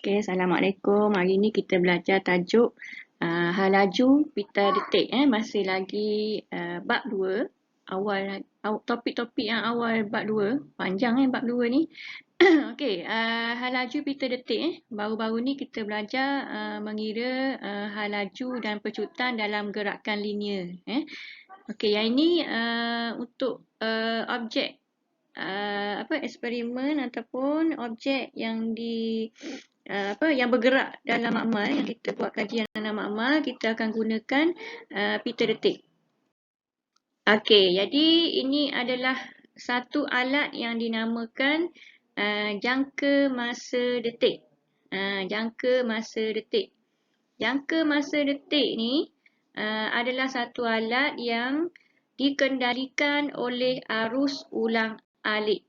Okey, Assalamualaikum. Hari ni kita belajar tajuk hal laju pita detik. Masih lagi bab 2. Topik-topik yang awal bab 2. Panjang bab 2 ni. Okey, hal laju pita detik. Baru-baru ni kita belajar mengira hal laju dan pecutan dalam gerakan linear. Okey, yang ini untuk objek eksperimen ataupun objek yang yang bergerak dalam makmal, yang kita buat kajian dalam makmal, kita akan gunakan pita detik. Okey, jadi ini adalah satu alat yang dinamakan jangka masa detik. Jangka masa detik. Jangka masa detik ni adalah satu alat yang dikendalikan oleh arus ulang-alik.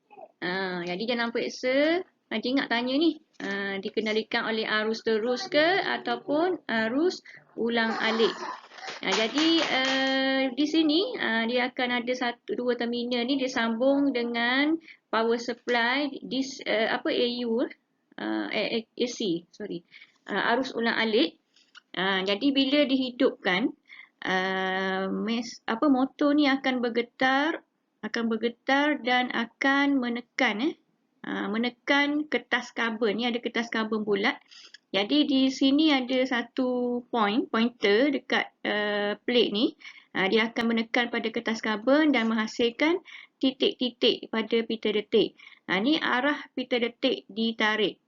Jadi jangan periksa, Haji ingat tanya ni, dikendalikan oleh arus terus ke ataupun arus ulang-alik. Jadi di sini dia akan ada dua terminal ni dia sambung dengan power supply AC, arus ulang-alik. Jadi bila dihidupkan, motor ni akan bergetar dan akan menekan kertas karbon. Ni ada kertas karbon bulat. Jadi di sini ada satu pointer dekat plate ni. Dia akan menekan pada kertas karbon dan menghasilkan titik-titik pada pita detik. Ni arah pita detik ditarik.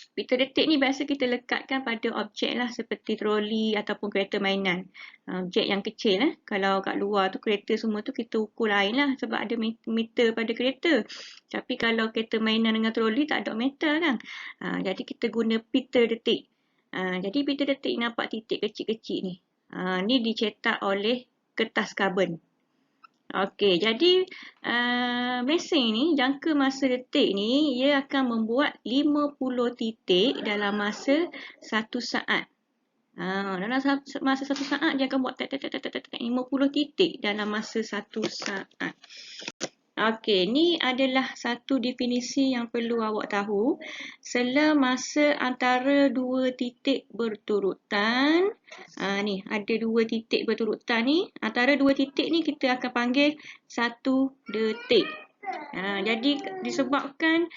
Pita detik ni biasa kita lekatkan pada objek lah, seperti troli ataupun kereta mainan. Objek yang kecil. Kalau kat luar tu kereta semua tu kita ukur lain lah, sebab ada meter pada kereta. Tapi kalau kereta mainan dengan troli tak ada meter kan. Jadi kita guna pita detik. Jadi pita detik nampak titik kecil-kecil ni. Ni dicetak oleh kertas karbon. Okey, jadi mesin ni, jangka masa detik ni, ia akan membuat 50 titik dalam masa 1 saat. Dalam masa 1 saat, dia akan buat 50 titik dalam masa 1 saat. Okey, ni adalah satu definisi yang perlu awak tahu. Sela masa antara dua titik berturutan. Ni, ada dua titik berturutan ni. Antara dua titik ni kita akan panggil 1 detik. Jadi disebabkan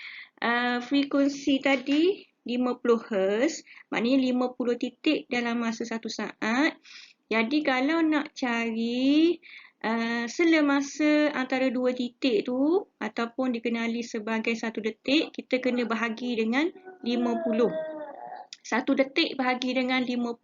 frekuensi tadi 50 Hz, maknanya 50 titik dalam masa 1 saat. Jadi kalau nak cari sela masa antara dua titik tu ataupun dikenali sebagai 1 detik, kita kena bahagi dengan 50. 1 detik bahagi dengan 50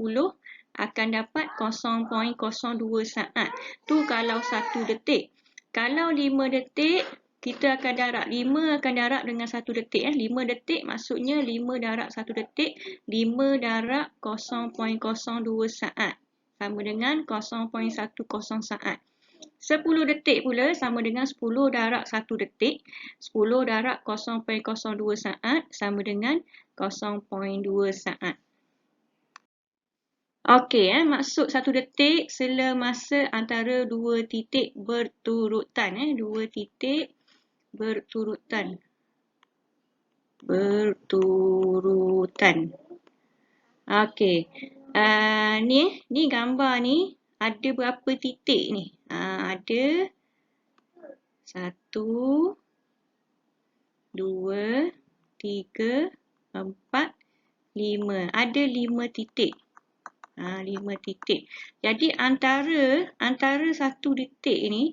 akan dapat 0.02 saat. Tu kalau 1 detik. Kalau 5 detik, kita akan darab. 5 akan darab dengan 1 detik. 5 detik maksudnya 5 darab 1 detik. 5 darab 0.02 saat. Sama dengan 0.10 saat. 10 detik pula sama dengan 10 darab 1 detik. 10 darab 0.02 saat sama dengan 0.2 saat. Okey, maksud 1 detik sela masa antara dua titik berturutan. Dua titik berturutan. Okey. Ni gambar ni ada berapa titik ni? Ada 1, 2, 3, 4, 5. Ada 5 titik. 5 titik. Jadi antara 1 detik ni,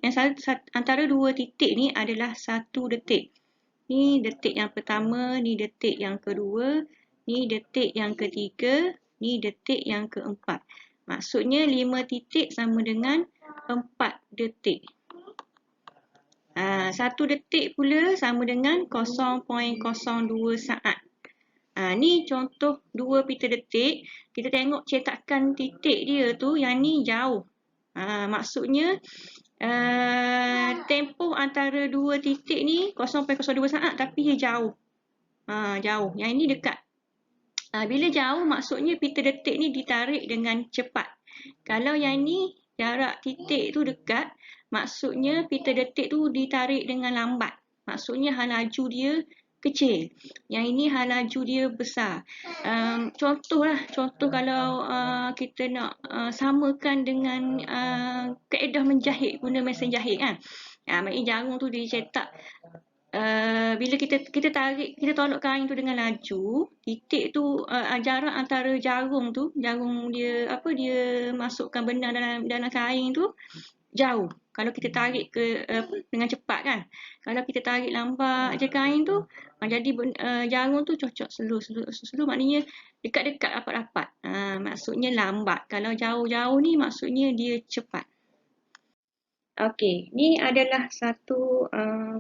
antara 2 titik ni adalah 1 detik. Ni detik yang pertama, ni detik yang kedua, ni detik yang ketiga, ni detik yang keempat. Maksudnya 5 titik sama dengan 4 detik. 1 detik pula sama dengan 0.02 saat. Ni contoh 2 pita detik. Kita tengok cetakan titik dia tu, yang ni jauh. Maksudnya tempoh antara 2 titik ni 0.02 saat, tapi dia jauh. Jauh. Yang ini dekat. Bila jauh maksudnya pita detik ni ditarik dengan cepat. Kalau yang ni jarak titik tu dekat, maksudnya pita detik tu ditarik dengan lambat. Maksudnya hal laju dia kecil. Yang ini halaju dia besar. Contoh kalau kita nak samakan dengan kaedah menjahit guna mesin jahit kan. Maknanya jarum tu dicetak bila kita tarik, kita tolak kain tu dengan laju, titik tu jarak antara jarum dia masukkan benang dalam kain tu jauh. Kalau kita tarik dengan cepat kan. Kalau kita tarik lambat je kain tu, jadi jarum tu cocok slow maknanya dekat-dekat rapat-rapat. Maksudnya lambat. Kalau jauh-jauh ni maksudnya dia cepat. Okey, ni adalah satu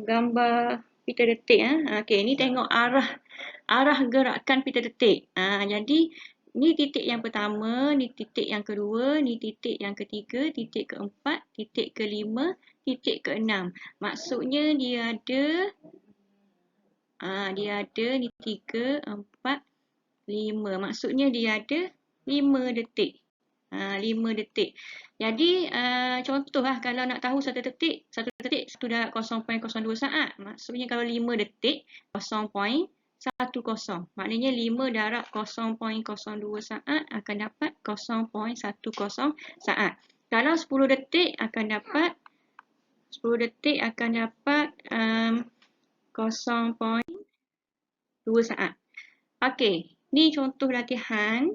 gambar pita detik. Okey, ni tengok arah gerakan pita detik. Jadi ni titik yang pertama, ni titik yang kedua, ni titik yang ketiga, titik keempat, titik kelima, titik keenam. Maksudnya dia ada ni 3, 4, 5. Maksudnya dia ada 5 detik. 5 detik. Jadi contohlah kalau nak tahu 1 detik 1 darab 0.02 saat. Maksudnya kalau 5 detik 0.10. Maknanya 5 darab 0.02 saat akan dapat 0.10 saat. Kalau 10 detik akan dapat 0.2 saat. Okey, ni contoh latihan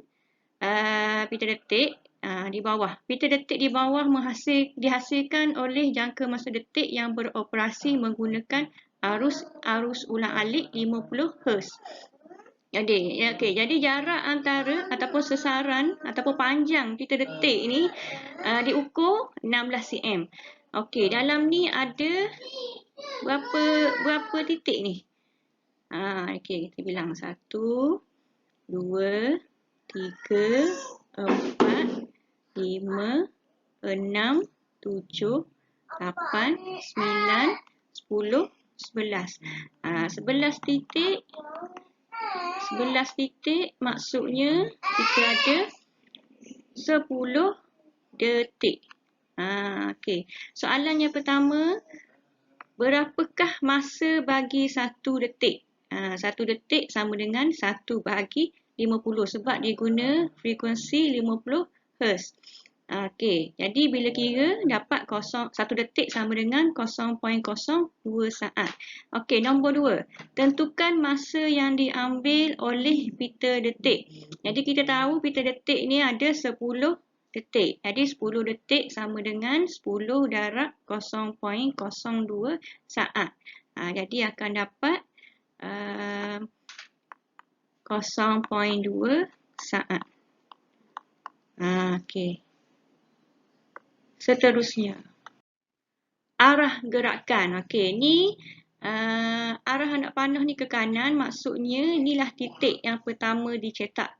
pita detik di bawah. Pita detik di bawah dihasilkan oleh jangka masa detik yang beroperasi menggunakan arus ulang-alik 50 Hz. Jadi jarak antara ataupun sesaran ataupun panjang pita detik ni diukur 16 cm. Okey, dalam ni ada berapa titik ni? Okey, kita bilang 1, 2, 3, 4, 5, 6, 7, 8, 9, 10, 11. 11 titik maksudnya kita ada 10 detik. Okey. Soalan yang pertama, berapakah masa bagi 1 detik? 1 detik sama dengan 1 bahagi 50 sebab dia guna frekuensi 50 Hz. Okey, jadi bila kira dapat 1 detik sama dengan 0.02 saat. Okey, nombor 2. Tentukan masa yang diambil oleh pita detik. Jadi kita tahu pita detik ni ada 10 detik. Jadi 10 detik sama dengan 10 darab 0.02 saat. Jadi akan dapat 0.2 saat. Okey. Seterusnya, arah gerakan. Okey, ni arah anak panah ni ke kanan, maksudnya inilah titik yang pertama dicetak.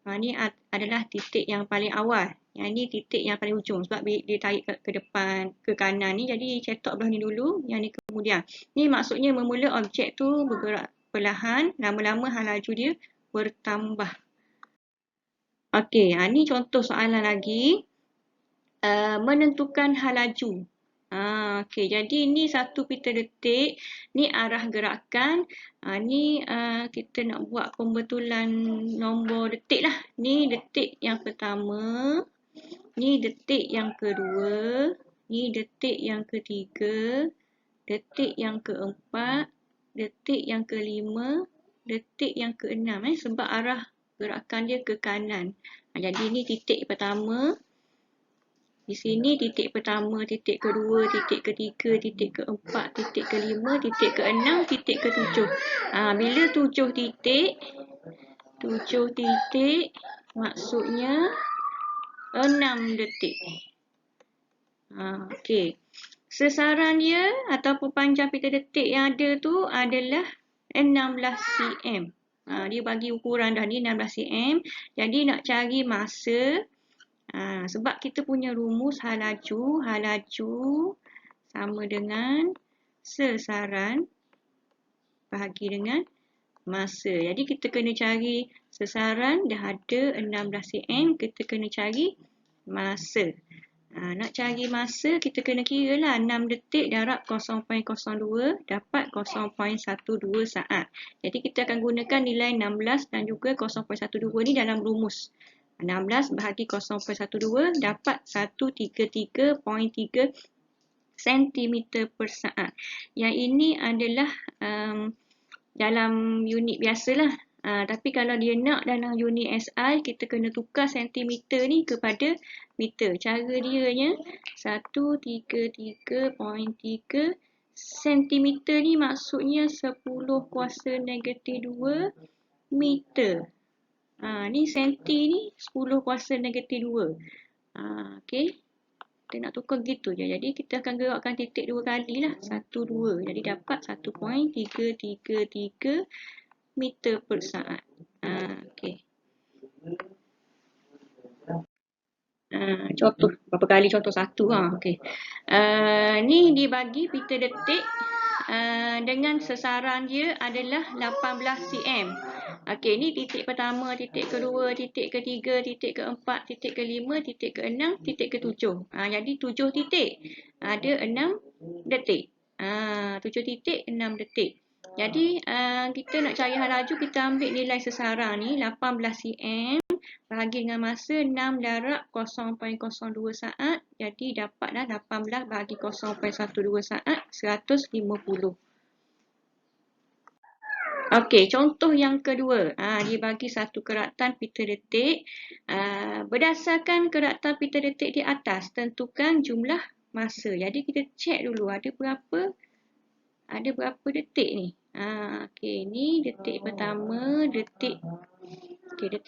Ni adalah titik yang paling awal. Yang ni titik yang paling ujung sebab dia tarik ke depan, ke kanan ni. Jadi cetak belah ni dulu, yang ni kemudian. Ni maksudnya memula objek tu bergerak perlahan, lama-lama halaju dia bertambah. Okey, ni contoh soalan lagi. Menentukan halaju. Okey, jadi ni 1 pita detik, ni arah gerakan. Ni kita nak buat pembetulan nombor detik lah. Ni detik yang pertama, ni detik yang kedua, ni detik yang ketiga, detik yang keempat, detik yang kelima, detik yang keenam. Sebab arah gerakan dia ke kanan. Jadi ni titik pertama. Di sini titik pertama, titik kedua, titik ketiga, titik keempat, titik kelima, titik keenam, titik ketujuh. Bila 7 titik maksudnya 6 detik. Okey. Sesaran dia ataupun panjang pita detik yang ada tu adalah 16 cm. Dia bagi ukuran dah ni 16 cm. Jadi nak cari masa, sebab kita punya rumus halaju sama dengan sesaran bahagi dengan masa. Jadi kita kena cari sesaran dah ada 16 cm, kita kena cari masa. Nak cari masa, kita kena kira lah 6 detik darab 0.02 dapat 0.12 saat. Jadi kita akan gunakan nilai 16 dan juga 0.12 ni dalam rumus. 16 bahagi 0.12 dapat 133.3 cm per saat. Yang ini adalah dalam unit biasalah. Tapi kalau dia nak dalam unit SI, kita kena tukar sentimeter ni kepada meter. Cara dianya 133.3 sentimeter ni maksudnya 10 kuasa negatif 2 meter. Ni senti ni 10 kuasa negatif 2. Okey. Kita nak tukar gitu je. Jadi kita akan gerakkan titik 2 kali lah. 1, 2. Jadi dapat 1.333 meter per saat. Okey. Contoh. Berapa kali contoh 1. Okey. Ni dibagi meter detik dengan sasaran dia adalah 18 cm. Okey, ni titik pertama, titik kedua, titik ketiga, titik keempat, titik kelima, titik keenam, titik ketujuh. Jadi 7 titik. Ada 6 detik. 7 titik, 6 detik. Jadi kita nak cari hal laju, kita ambil nilai sasaran ni 18 cm bahagi dengan masa 6 darab 0.02 saat. Jadi dapatlah 18 bahagi 0.12 saat 150. Okey, contoh yang kedua. Dia bagi satu keratan meter detik. Berdasarkan keratan meter detik di atas, tentukan jumlah masa. Jadi kita cek dulu ada berapa detik ni. Okey, ni detik pertama, detik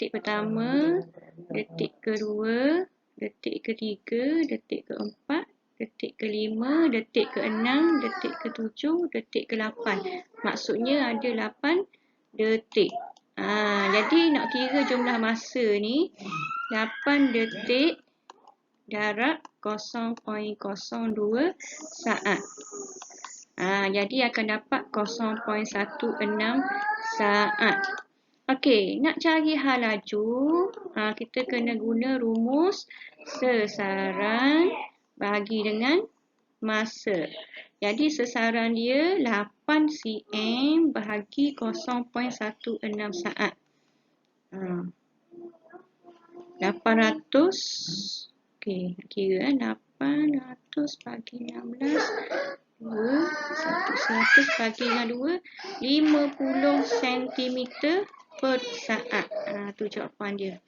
pertama, detik kedua, detik ketiga, detik keempat, detik kelima, detik keenam, detik ketujuh, detik ke-8. Maksudnya ada 8 detik. Jadi nak kira jumlah masa ni 8 detik darab 0.02 saat. Jadi akan dapat 0.16 saat. Okey, nak cari hal laju, kita kena guna rumus sasaran bahagi dengan masa. Jadi sasaran dia 8 cm bahagi 0.16 saat. 800. Okey, kira 800 bagi 16. 100 bagi dengan 2. 50 cm per saat. Tu jawapan dia.